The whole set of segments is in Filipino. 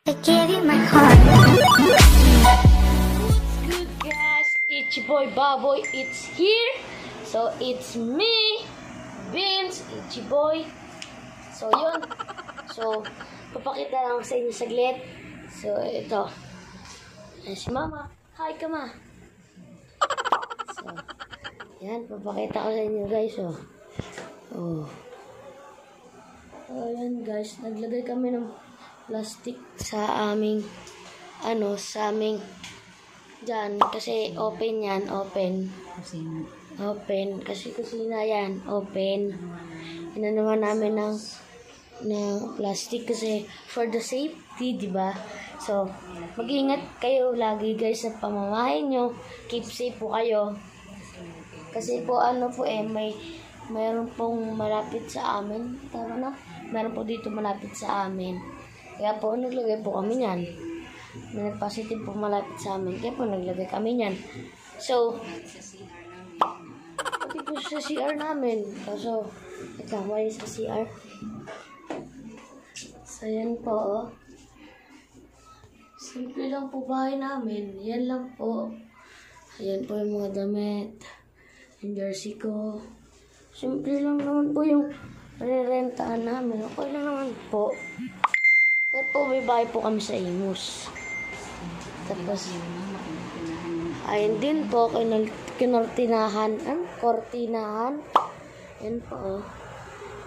I gave you my heart. Good guys, it's your boy Baboy, it's here. So it's me, Vince, it's your boy. So yun. So, papakita lang sa inyo saglit. So ito. Ayan si Mama. Hi ka ma. So, yan, papakita ko sa inyo guys. Oh. Ayan guys, naglagay kami ng plastic sa aming sa aming dyan, kasi open yan, open kasi kusina yan, open. Inanuhan namin ng plastic kasi for the safety, diba? So mag-ingat kayo lagi guys sa pamamahay nyo, keep safe po kayo kasi po mayroon pong malapit sa amin, tama na? Meron po dito malapit sa amin. Kaya po, naglagay po kami niyan. May positive po malapit sa amin. Kaya po, naglagay kami niyan. So, pati po sa CR namin. So, ito, may sa CR. So, yan po. Simple lang po bahay namin. Yan lang po. Ayan po yung mga damit. Yung jersey ko. Simple lang naman po yung rerentahan namin. Okay lang naman po. Kaya po may bahay po kami sa Imus. Tapos, ayun din po, kinortinahan. Kortinahan. Yan po.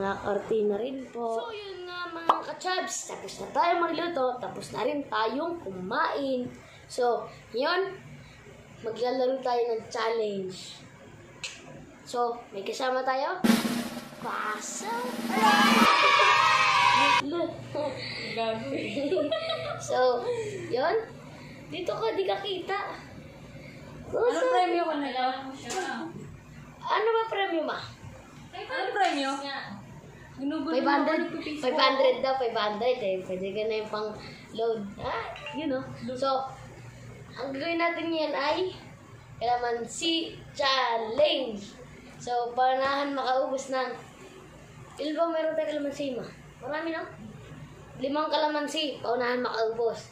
Nakakortina rin po. So, yun nga mga kachabs. Tapos na tayo magluto. Tapos na rin tayong kumain. So, yun. Maglalaro tayo ng challenge. So, may kasama tayo. Basa. So, yun. Dito ka, di ka kita. Ano premyo ko na lang? Ano ba premyo ma? Ano premyo? 500 daw, 500 eh. Pwede ka na yung pang load. So, ang gagawin natin yan ay kalamansi challenge. So, panahan makaubos ng ilan ba meron tayo kalamansi ma? Marami no? 5 kalamansi, paunahan makaubos.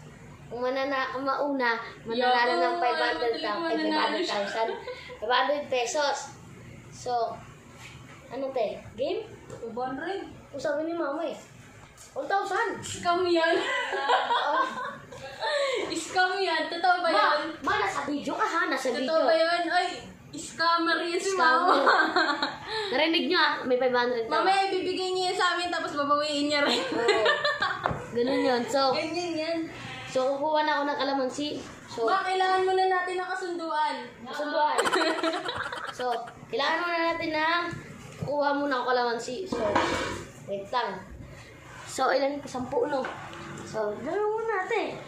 Kung mauna, mananalo ng 500 pesos. So, ano te? Game? 500? Kung sabi ni mama 1,000. Scam yan. Scam yan. Totoo ba yan? Ma, nasa video ka ha? Nasa video. Totoo ba yan? Ay, scammer yan si mama. Narinig nyo may 500 na. Mamaya ibibigay niya yan sa amin tapos babawiin niya rin. Ganun yun. So, ganyan yan. So, kukuha na ako ng kalamansi. So, Kailangan muna natin ng kasunduan. So, kailangan muna natin na kukuha muna ako kalamansi. So, wait lang. So, ilan? 10 no? So, dalawa muna natin.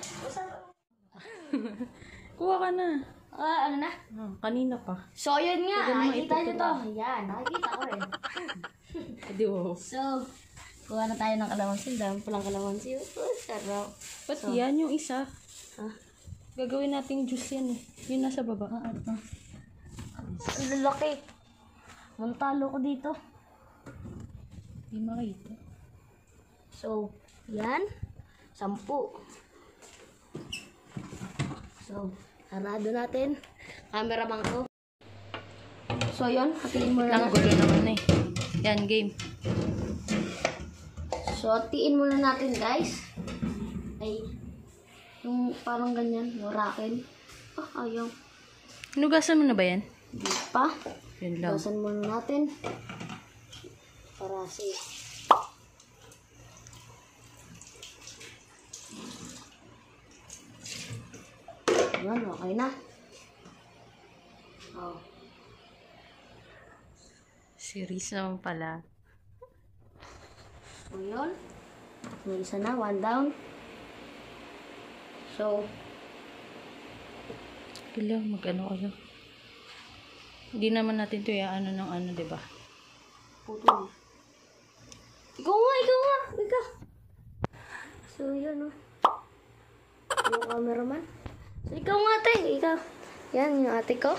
Kuha ka na. Ano na? Kanina pa. So, yun nga. Nakikita nyo to. Yan, nakikita ko rin. Adi wow. So, kuha na tayo ng kalamansi. Dami palang kalamansi. Sarap. Pati yan yung isa. Ha? Gagawin nating juice yan eh. Yun nasa baba. Ito. Ang lalaki. Mantalo ko dito. Hindi makita. So, yan. 10. So, sarado natin. Cameraman ko. So, yun. Hatiin mo na. Ang gulo naman eh. Yan, game. So, hatiin muna natin, guys. Ay, yung parang ganyan. Yung raken. Ayaw. Hinugasan mo na ba yan? Hindi pa. Yun lang. Gasan muna natin. Para Yan, okay na. Oh. Series naman pala. So, yun. May isa na. 1 down. So, Pila, mag-ano kayo. Hindi naman natin ito ng diba? puto. Ikaw nga. So, yun, yung cameraman. So, ikaw nga, ate. Ikaw. Yan, yung ate ko.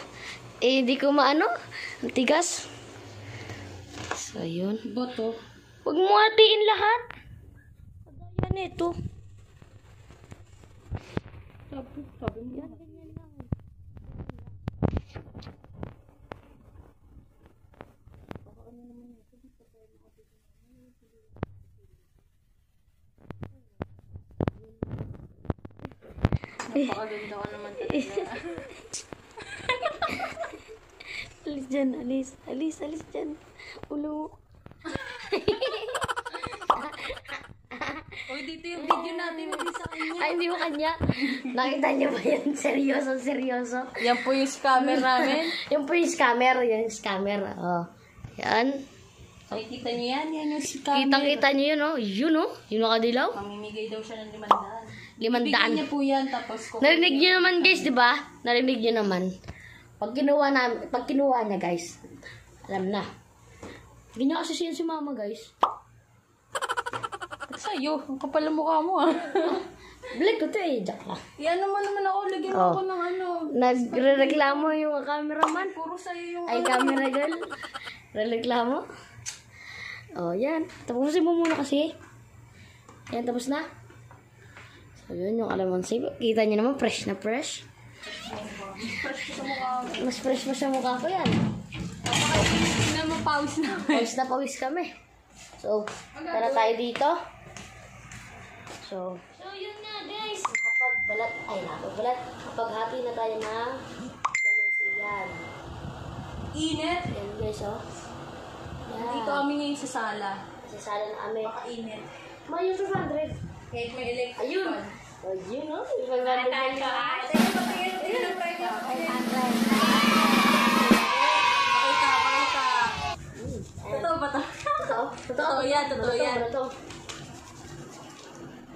Hindi ko maano. Ang tigas. So, yun. Boto. Huwag mo hatiin lahat. Kagaya nito. Napakaganda ko naman talaga. Alis dyan, alis. Alis dyan. Ulo. Uy, dito yung video natin, hindi sa kanya. Ay, hindi mo kanya. Nakita niyo ba yan? Seryoso. Yan po yung scammer namin. Yung po yung scammer. Yan yung scammer. Oh. Yan. Nakikita niyo yan? Yan yung scammer. Kitang-kita niyo yun, oh. Yun, oh. Yung nakadilaw. Mamimigay daw siya ng 500. 500. Bigyan niya po yan, tapos kung... Narinig niyo naman, guys, di ba? Narinig niyo naman. Pag kinuha niya, guys, alam na. Ganyan kasi siya si mama, guys. Sa'yo, ang kapal ang mukha mo ah. Balik ko to eh, Jack lang. Yan naman ako, lagyan mo ko ng ano. Nagre-reklamo yung cameraman. Puro sa'yo yung Ay, camera girl. Reklamo. Oh, yan. Tapusin mo muna kasi. Yan, tapos na. So, yun yung alamansi. Kita niyo naman, fresh na fresh. fresh sa mukha. Mas fresh pa sa mukha ko yan. Hindi na mapawis na. Pawis na pawis kami. So, tara tayo dito. So yun na guys. Kapag hati na tayo ng lamansiyan. Init. Yan guys, oh. Yan. Dito kami ngayon sa sala. Sa sala na kami. Makainit. May 200. Kahit may electric Ayun. fan. Oh, yun, oh. 500 na yun. Pakita. Totoo ba to? Totoo yan. Totoo.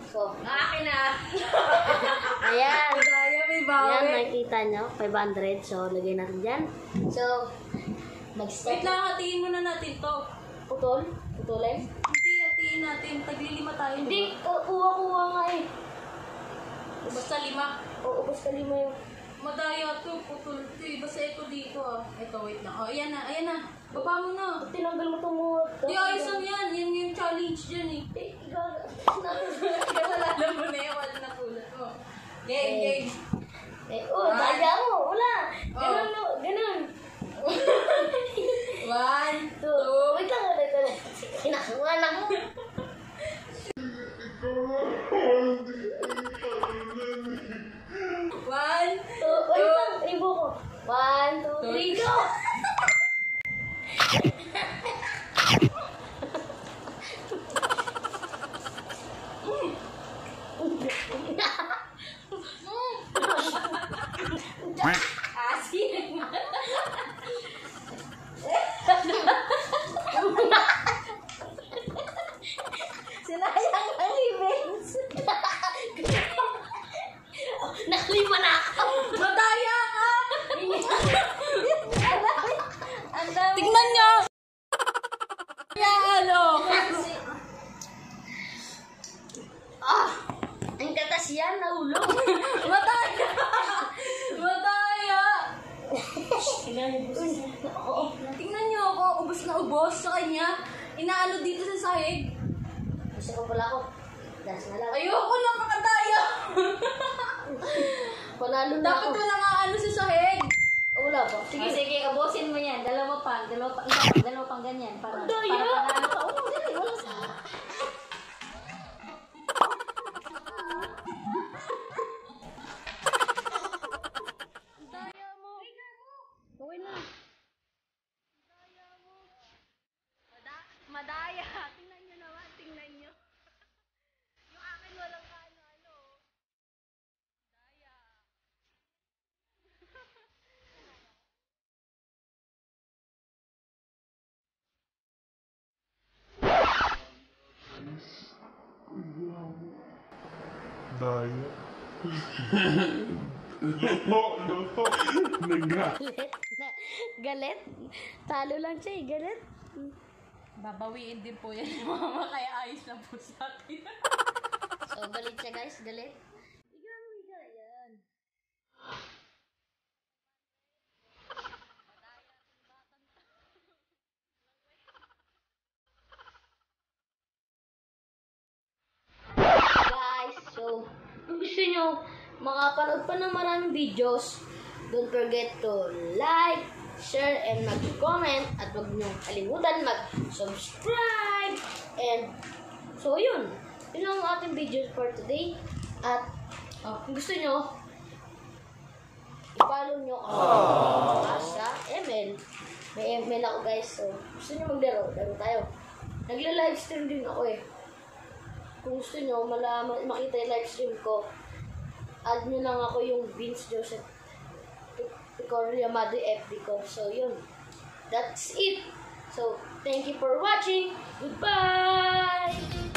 So, Akin na. ayan. Kaya may Yan, bawi. nakikita nyo. 500. So, lagay natin dyan. So, Wait lang, hatiin muna natin to. Putulin? Hindi, hatiin natin. Taglilima tayo. Hindi, diba? kuha nga eh. Basta 5. Oo, basta 5 yung... Madaya to, putol to eh. Basta ito dito ah. Ito, wait lang. Oh, ayan na. Baba mo na. Tinanggal mo itong mo. Di, ayos lang yan. Yan yung challenge dyan eh. Wala mo na yan. Wala na pulot mo. Game. Daya mo. Wala. Oh. Ganun. 1, 2. Wait lang. Kinakuha na mo. One, Wait lang. Ibo ko. 1, 2, 3, go! Asin. Sinayang ang events. Nakalima na ako. Madaya ka! Ang dami. Tingnan nyo! Kaya ano? Ang katas yan, nahulog. Madaya! Tingnan nyo ako, ubos na ubos sa kanya. Inaano dito sa sahig. Gusto ko pala ako. Das na lang. Ayoko na, makadaya! Panalo na Dapat ako. wala nga ano sa sahig. Wala ba? Sige, ubusin mo yan. Dalawa pang ganyan. Para Daya! panalo ka. Oo, sige, wala sa. Daya mo. Okay na. Daya mo. Madaya. Tingnan nyo naman. Tingnan nyo. Yung akin walang kaano-ano. Daya. Daya. Luto. Galit? Talo lang siya eh. Galit? Babawiin din po yan ni mama, kaya ayos na po sa akin. So, galit siya guys. Galit. Iga. Yan. Guys, so, kung gusto nyo makapanood pa ng maraming videos, don't forget to like, share, and mag-comment. At huwag nyo kalimutan mag-subscribe. And, so yun. Yun ang ating videos for today. At, kung gusto nyo, follow nyo ako sa ML. May ML ako guys, so gusto nyo maglaro, laro tayo. Nagla-livestream din ako eh. Kung gusto nyo makita yung livestream ko, add nyo lang ako yung Vince Joseph Picoria Madre FB ko. So yun, that's it. So thank you for watching. Goodbye!